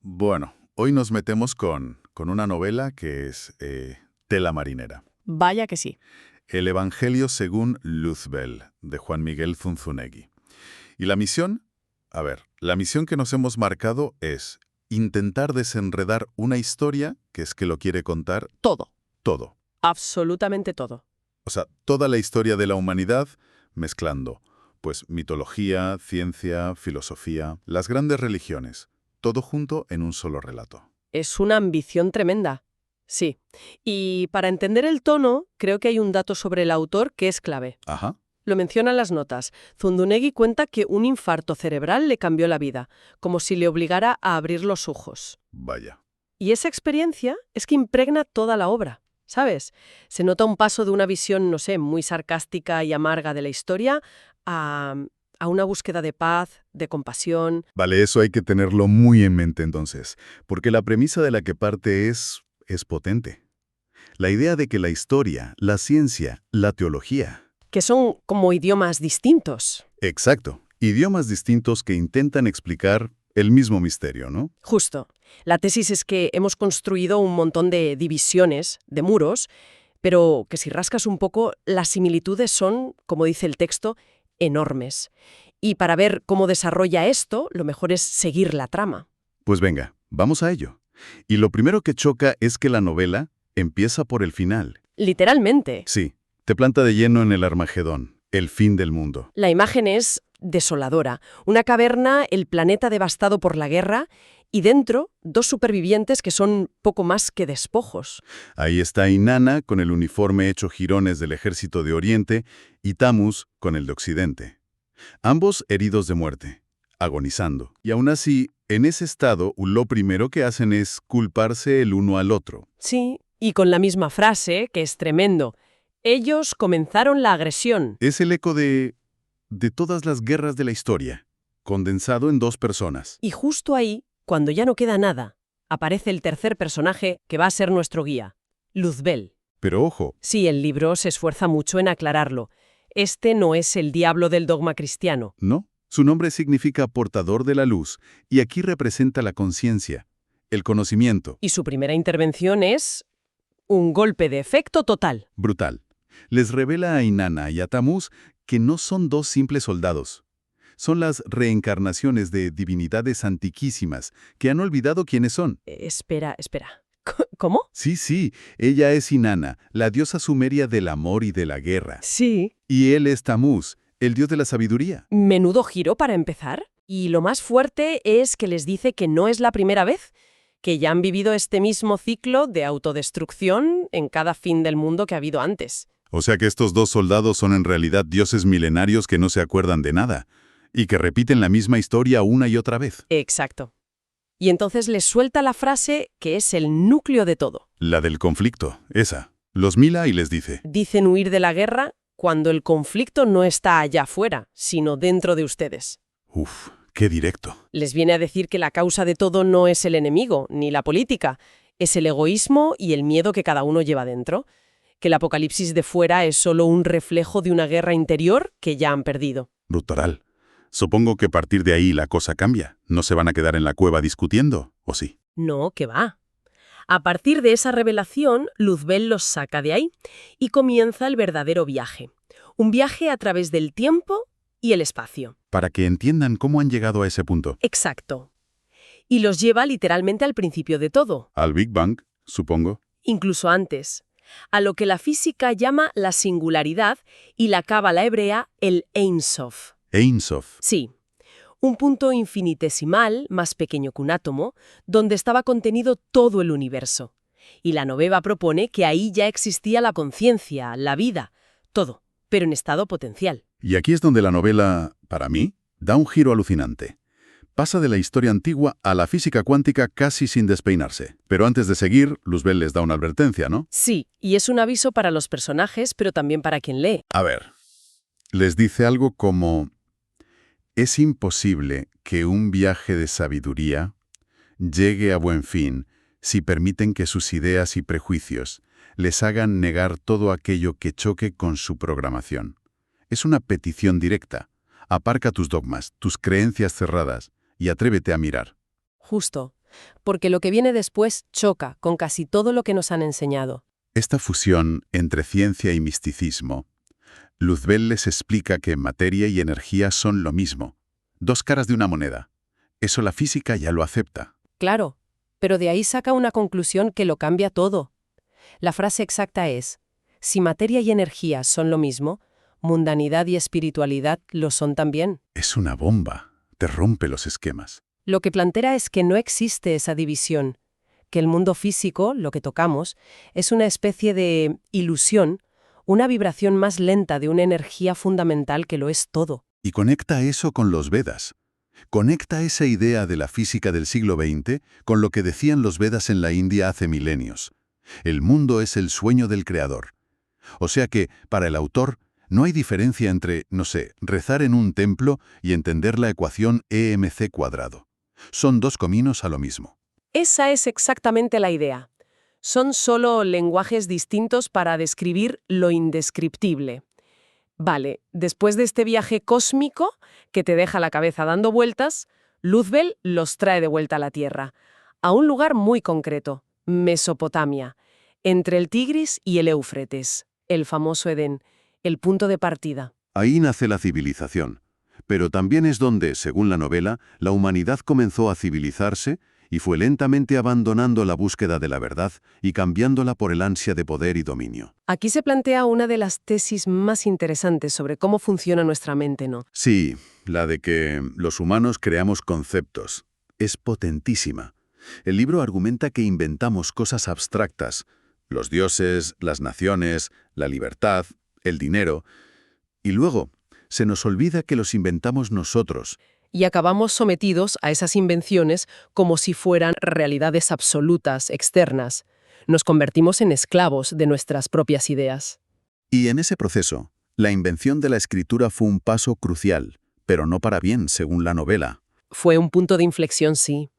Bueno, hoy nos metemos con una novela que es Tela marinera. Vaya que sí. El Evangelio según Luzbel, de Juan Miguel Zunzunegui. Y la misión, la misión que nos hemos marcado es intentar desenredar una historia que es que lo quiere contar Todo. todo. Absolutamente todo. O sea, toda la historia de la humanidad mezclando, pues, mitología, ciencia, filosofía, las grandes religiones, todo junto en un solo relato. Es una ambición tremenda. Sí. Y para entender el tono, creo que hay un dato sobre el autor que es clave. Ajá. Lo mencionan las notas. Zunzunegui cuenta que un infarto cerebral le cambió la vida, como si le obligara a abrir los ojos. Vaya. Y esa experiencia es que impregna toda la obra, ¿sabes? Se nota un paso de una visión, no sé, muy sarcástica y amarga de la historia a una búsqueda de paz, de compasión. Vale, eso hay que tenerlo muy en mente entonces, porque la premisa de la que parte es potente. La idea de que la historia, la ciencia, la teología. Que son como idiomas distintos. Exacto, idiomas distintos que intentan explicar el mismo misterio, ¿no? Justo. La tesis es que hemos construido un montón de divisiones, de muros, pero que si rascas un poco, las similitudes son, como dice el texto, enormes. Y para ver cómo desarrolla esto, lo mejor es seguir la trama. Pues venga, vamos a ello. Y lo primero que choca es que la novela empieza por el final. Literalmente. Sí, te planta de lleno en el Armagedón, el fin del mundo. La imagen es desoladora. Una caverna, el planeta devastado por la guerra, y dentro, dos supervivientes que son poco más que despojos. Ahí está Inanna con el uniforme hecho jirones del ejército de Oriente y Tammuz con el de Occidente. Ambos heridos de muerte, agonizando. Y aún así, en ese estado, lo primero que hacen es culparse el uno al otro. Sí, y con la misma frase, que es tremendo. Ellos comenzaron la agresión. Es el eco de todas las guerras de la historia, condensado en dos personas. Y justo ahí, cuando ya no queda nada, aparece el tercer personaje que va a ser nuestro guía, Luzbel. Pero ojo, Sí, el libro se esfuerza mucho en aclararlo. Este no es el diablo del dogma cristiano. ¿no? Su nombre significa portador de la luz, y aquí representa la conciencia, el conocimiento. Y su primera intervención es un golpe de efecto total. Brutal. Les revela a Inanna y a Tammuz que no son dos simples soldados. Son las reencarnaciones de divinidades antiquísimas que han olvidado quiénes son. Espera. ¿Cómo? Sí, ella es Inanna, la diosa sumeria del amor y de la guerra. Sí. Y él es Tammuz, el dios de la sabiduría. Menudo giro para empezar. Y lo más fuerte es que les dice que no es la primera vez, que ya han vivido este mismo ciclo de autodestrucción en cada fin del mundo que ha habido antes. O sea que estos dos soldados son en realidad dioses milenarios que no se acuerdan de nada, y que repiten la misma historia una y otra vez. Exacto. Y entonces les suelta la frase que es el núcleo de todo. La del conflicto, esa. Los mira y les dice: Dicen huir de la guerra cuando el conflicto no está allá afuera, sino dentro de ustedes. uf, qué directo. Les viene a decir que la causa de todo no es el enemigo, ni la política, es el egoísmo y el miedo que cada uno lleva dentro, que el apocalipsis de fuera es solo un reflejo de una guerra interior que ya han perdido. Brutal. Supongo que a partir de ahí la cosa cambia. ¿No se van a quedar en la cueva discutiendo? ¿O sí? No, que va. A partir de esa revelación, Luzbel los saca de ahí y comienza el verdadero viaje. Un viaje a través del tiempo y el espacio. Para que entiendan cómo han llegado a ese punto. Exacto. Y los lleva literalmente al principio de todo, Al Big Bang, supongo. incluso antes, a lo que la física llama la singularidad y la cábala hebrea el Ein Sof. Ein Sof. Sí, un punto infinitesimal, más pequeño que un átomo, donde estaba contenido todo el universo. Y la novela propone que ahí ya existía la conciencia, la vida, todo, pero en estado potencial. Y aquí es donde la novela, para mí, da un giro alucinante. Pasa de la historia antigua a la física cuántica casi sin despeinarse. Pero antes de seguir, Luzbel les da una advertencia, ¿no? Sí, y es un aviso para los personajes, pero también para quien lee. A ver, les dice algo como: es imposible que un viaje de sabiduría llegue a buen fin si permiten que sus ideas y prejuicios les hagan negar todo aquello que choque con su programación. Es una petición directa. Aparca tus dogmas, tus creencias cerradas y atrévete a mirar. Justo. porque lo que viene después choca con casi todo lo que nos han enseñado. Esta fusión entre ciencia y misticismo, Luzbel les explica que materia y energía son lo mismo, dos caras de una moneda. Eso la física ya lo acepta. Claro, pero de ahí saca una conclusión que lo cambia todo. La frase exacta es: si materia y energía son lo mismo, mundanidad y espiritualidad lo son también. Es una bomba, te rompe los esquemas. Lo que plantea es que no existe esa división, que el mundo físico, lo que tocamos, es una especie de ilusión, una vibración más lenta de una energía fundamental que lo es todo. Y conecta eso con los Vedas. Conecta esa idea de la física del siglo XX con lo que decían los Vedas en la India hace milenios. El mundo es el sueño del creador. O sea que, para el autor, no hay diferencia entre, no sé, rezar en un templo y entender la ecuación EMC². Son dos caminos a lo mismo. Esa es exactamente la idea. Son solo lenguajes distintos para describir lo indescriptible. Vale, después de este viaje cósmico que te deja la cabeza dando vueltas, Luzbel los trae de vuelta a la Tierra, a un lugar muy concreto, Mesopotamia, entre el Tigris y el Éufrates, el famoso Edén, el punto de partida. Ahí nace la civilización. Pero también es donde, según la novela, la humanidad comenzó a civilizarse y fue lentamente abandonando la búsqueda de la verdad y cambiándola por el ansia de poder y dominio. Aquí se plantea una de las tesis más interesantes sobre cómo funciona nuestra mente, ¿no? Sí, la de que los humanos creamos conceptos. Es potentísima. El libro argumenta que inventamos cosas abstractas, los dioses, las naciones, la libertad, el dinero, y luego se nos olvida que los inventamos nosotros. Y acabamos sometidos a esas invenciones como si fueran realidades absolutas, externas. Nos convertimos en esclavos de nuestras propias ideas. Y en ese proceso, la invención de la escritura fue un paso crucial, pero no para bien, según la novela. Fue un punto de inflexión, sí.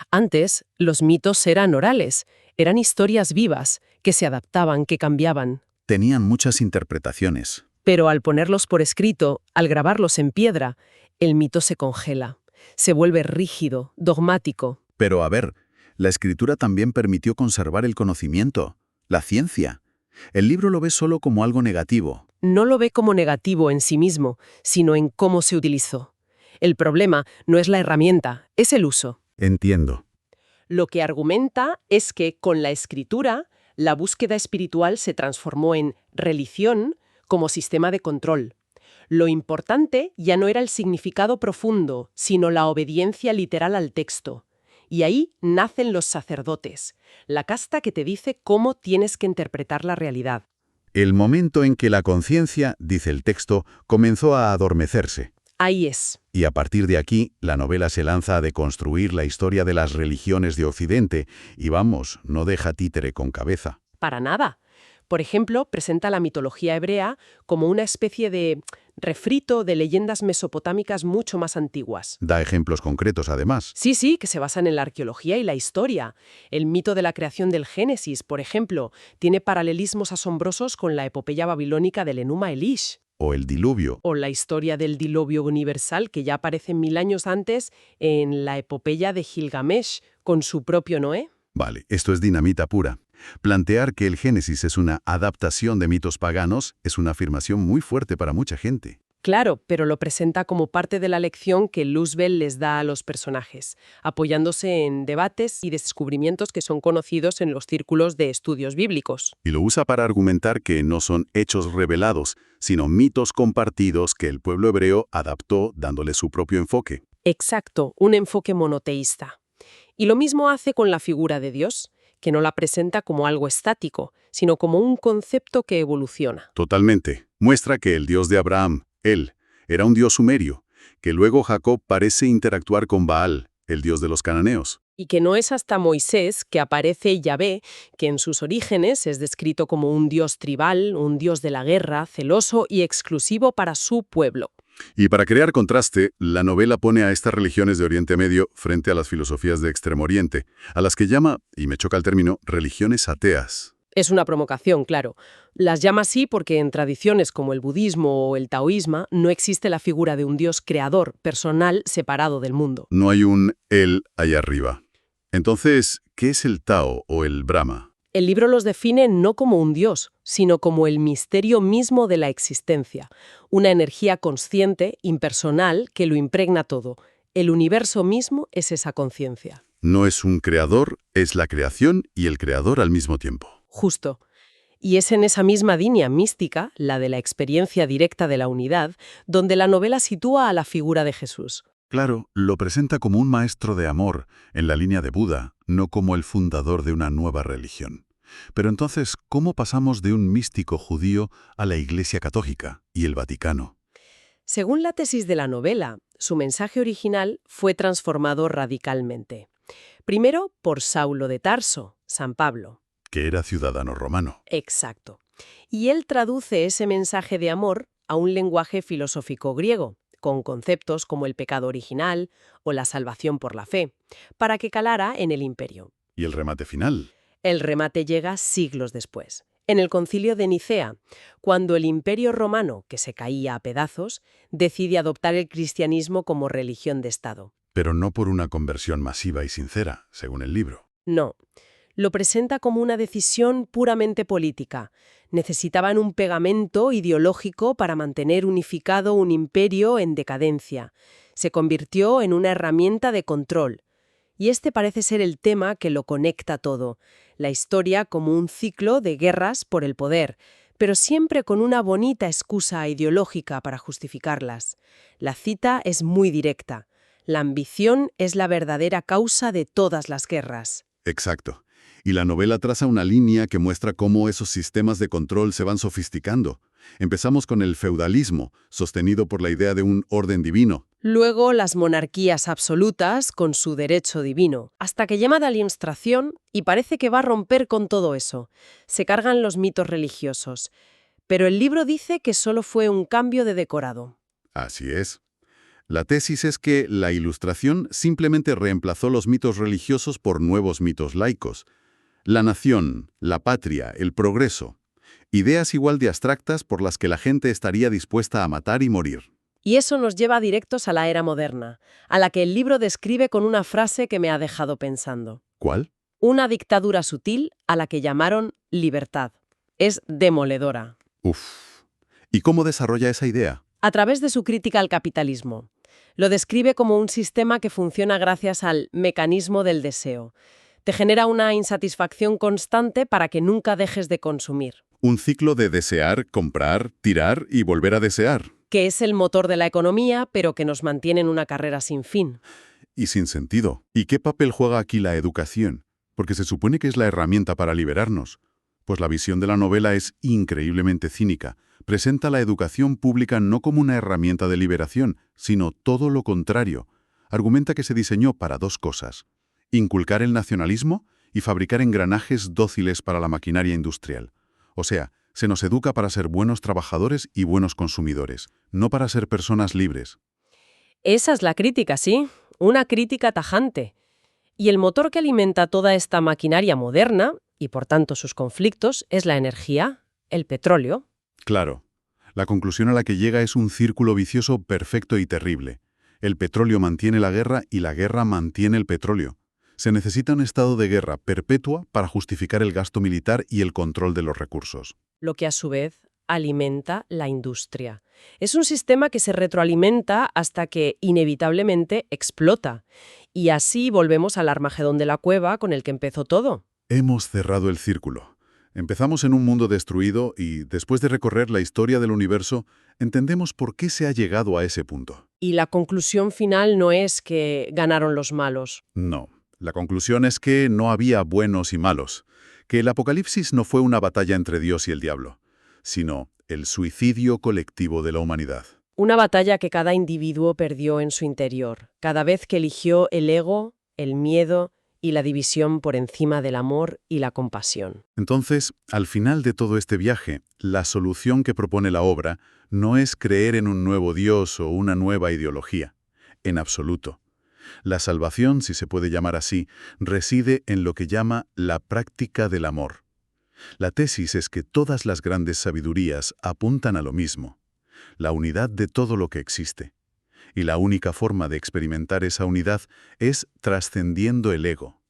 Antes, los mitos eran orales, eran historias vivas, que se adaptaban, que cambiaban. Tenían muchas interpretaciones. Pero al ponerlos por escrito, al grabarlos en piedra, el mito se congela, se vuelve rígido, dogmático. Pero a ver, la escritura también permitió conservar el conocimiento, la ciencia. El libro lo ve solo como algo negativo. No lo ve como negativo en sí mismo, sino en cómo se utilizó. El problema no es la herramienta, es el uso. Entiendo. Lo que argumenta es que con la escritura, la búsqueda espiritual se transformó en religión como sistema de control. Lo importante ya no era el significado profundo, sino la obediencia literal al texto. Y ahí nacen los sacerdotes, la casta que te dice cómo tienes que interpretar la realidad. El momento en que la conciencia, dice el texto, comenzó a adormecerse. Ahí es. Y a partir de aquí, la novela se lanza a deconstruir la historia de las religiones de Occidente y vamos, no deja títere con cabeza. Para nada. Por ejemplo, presenta la mitología hebrea como una especie de refrito de leyendas mesopotámicas mucho más antiguas. Da ejemplos concretos, además. Sí, que se basan en la arqueología y la historia. El mito de la creación del Génesis, por ejemplo, tiene paralelismos asombrosos con la epopeya babilónica del Enuma Elish. O el diluvio. O la historia del diluvio universal, que ya aparece 1000 años antes en la epopeya de Gilgamesh, con su propio Noé. Vale, esto es dinamita pura. Plantear que el Génesis es una adaptación de mitos paganos es una afirmación muy fuerte para mucha gente. Claro, pero lo presenta como parte de la lección que Luzbel les da a los personajes, apoyándose en debates y descubrimientos que son conocidos en los círculos de estudios bíblicos. Y lo usa para argumentar que no son hechos revelados, sino mitos compartidos que el pueblo hebreo adaptó dándole su propio enfoque. Exacto, un enfoque monoteísta. Y lo mismo hace con la figura de Dios, que no la presenta como algo estático, sino como un concepto que evoluciona. Totalmente. Muestra que el Dios de Abraham, él, era un Dios sumerio, que luego Jacob parece interactuar con Baal, el Dios de los cananeos. Y que no es hasta Moisés que aparece Yahvé, que en sus orígenes es descrito como un Dios tribal, un Dios de la guerra, celoso y exclusivo para su pueblo. Y para crear contraste, la novela pone a estas religiones de Oriente Medio frente a las filosofías de Extremo Oriente, a las que llama, y me choca el término, religiones ateas. Es una provocación, claro. Las llama así porque en tradiciones como el budismo o el taoísmo no existe la figura de un Dios creador, personal, separado del mundo. No hay un él allá arriba. Entonces, ¿qué es el Tao o el Brahma? El libro los define no como un dios, sino como el misterio mismo de la existencia, una energía consciente, impersonal, que lo impregna todo. El universo mismo es esa conciencia. No es un creador, es la creación y el creador al mismo tiempo. Justo. Y es en esa misma línea mística, la de la experiencia directa de la unidad, donde la novela sitúa a la figura de Jesús. Claro, lo presenta como un maestro de amor, en la línea de Buda, no como el fundador de una nueva religión. Pero entonces, ¿cómo pasamos de un místico judío a la Iglesia Católica y el Vaticano? Según la tesis de la novela, su mensaje original fue transformado radicalmente. Primero por Saulo de Tarso, San Pablo. Que era ciudadano romano. Exacto. Y él traduce ese mensaje de amor a un lenguaje filosófico griego, con conceptos como el pecado original o la salvación por la fe, para que calara en el imperio. ¿Y el remate final? El remate llega siglos después, en el Concilio de Nicea, cuando el Imperio Romano, que se caía a pedazos, decide adoptar el cristianismo como religión de Estado. Pero no por una conversión masiva y sincera, según el libro. No, lo presenta como una decisión puramente política. Necesitaban un pegamento ideológico para mantener unificado un imperio en decadencia. Se convirtió en una herramienta de control. Y este parece ser el tema que lo conecta todo, la historia como un ciclo de guerras por el poder, pero siempre con una bonita excusa ideológica para justificarlas. La cita es muy directa. La ambición es la verdadera causa de todas las guerras. Exacto. Y la novela traza una línea que muestra cómo esos sistemas de control se van sofisticando. Empezamos con el feudalismo, sostenido por la idea de un orden divino. Luego las monarquías absolutas con su derecho divino, hasta que llama de la Ilustración y parece que va a romper con todo eso. Se cargan los mitos religiosos. Pero el libro dice que solo fue un cambio de decorado. Así es. La tesis es que la Ilustración simplemente reemplazó los mitos religiosos por nuevos mitos laicos. La nación, la patria, el progreso. Ideas igual de abstractas por las que la gente estaría dispuesta a matar y morir. Y eso nos lleva directos a la era moderna, a la que el libro describe con una frase que me ha dejado pensando. ¿Cuál? Una dictadura sutil a la que llamaron libertad. Es demoledora. Uf. ¿Y cómo desarrolla esa idea? A través de su crítica al capitalismo. Lo describe como un sistema que funciona gracias al mecanismo del deseo. Te genera una insatisfacción constante para que nunca dejes de consumir. Un ciclo de desear, comprar, tirar y volver a desear. Que es el motor de la economía, pero que nos mantiene en una carrera sin fin. Y sin sentido. ¿Y qué papel juega aquí la educación? Porque se supone que es la herramienta para liberarnos. Pues la visión de la novela es increíblemente cínica. Presenta la educación pública no como una herramienta de liberación, sino todo lo contrario. Argumenta que se diseñó para dos cosas: inculcar el nacionalismo y fabricar engranajes dóciles para la maquinaria industrial. O sea, se nos educa para ser buenos trabajadores y buenos consumidores, no para ser personas libres. Esa es la crítica, sí. Una crítica tajante. Y el motor que alimenta toda esta maquinaria moderna, y por tanto sus conflictos, es la energía, el petróleo. Claro, la conclusión a la que llega es un círculo vicioso perfecto y terrible. El petróleo mantiene la guerra y la guerra mantiene el petróleo. Se necesita un estado de guerra perpetua para justificar el gasto militar y el control de los recursos. Lo que a su vez alimenta la industria. Es un sistema que se retroalimenta hasta que inevitablemente explota. Y así volvemos al Armagedón de la cueva con el que empezó todo. Hemos cerrado el círculo. Empezamos en un mundo destruido y, después de recorrer la historia del universo, entendemos por qué se ha llegado a ese punto. Y la conclusión final no es que ganaron los malos. No. La conclusión es que no había buenos y malos, que el apocalipsis no fue una batalla entre Dios y el diablo, sino el suicidio colectivo de la humanidad. Una batalla que cada individuo perdió en su interior, cada vez que eligió el ego, el miedo y la división por encima del amor y la compasión. Entonces, al final de todo este viaje, la solución que propone la obra no es creer en un nuevo Dios o una nueva ideología, en absoluto. La salvación, si se puede llamar así, reside en lo que llama la práctica del amor. La tesis es que todas las grandes sabidurías apuntan a lo mismo, la unidad de todo lo que existe. Y la única forma de experimentar esa unidad es trascendiendo el ego.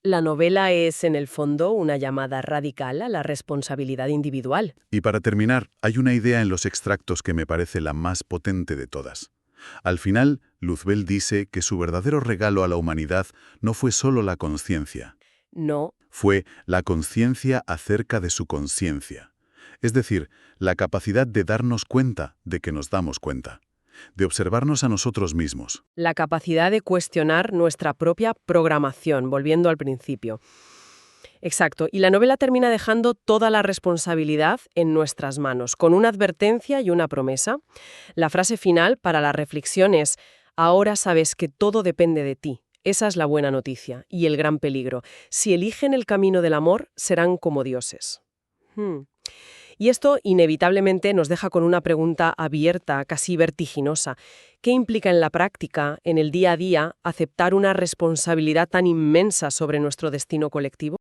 La novela es, en el fondo, una llamada radical a la responsabilidad individual. Y para terminar, hay una idea en los extractos que me parece la más potente de todas. Al final, Luzbel dice que su verdadero regalo a la humanidad no fue solo la conciencia, No, fue la conciencia acerca de su conciencia. Es decir, la capacidad de darnos cuenta de que nos damos cuenta, de observarnos a nosotros mismos. la capacidad de cuestionar nuestra propia programación, volviendo al principio. Exacto, y la novela termina dejando toda la responsabilidad en nuestras manos, con una advertencia y una promesa. La frase final para la reflexión es: ahora sabes que todo depende de ti. Esa es la buena noticia y el gran peligro. Si eligen el camino del amor, serán como dioses. Y esto inevitablemente nos deja con una pregunta abierta, casi vertiginosa. ¿Qué implica en la práctica, en el día a día, aceptar una responsabilidad tan inmensa sobre nuestro destino colectivo?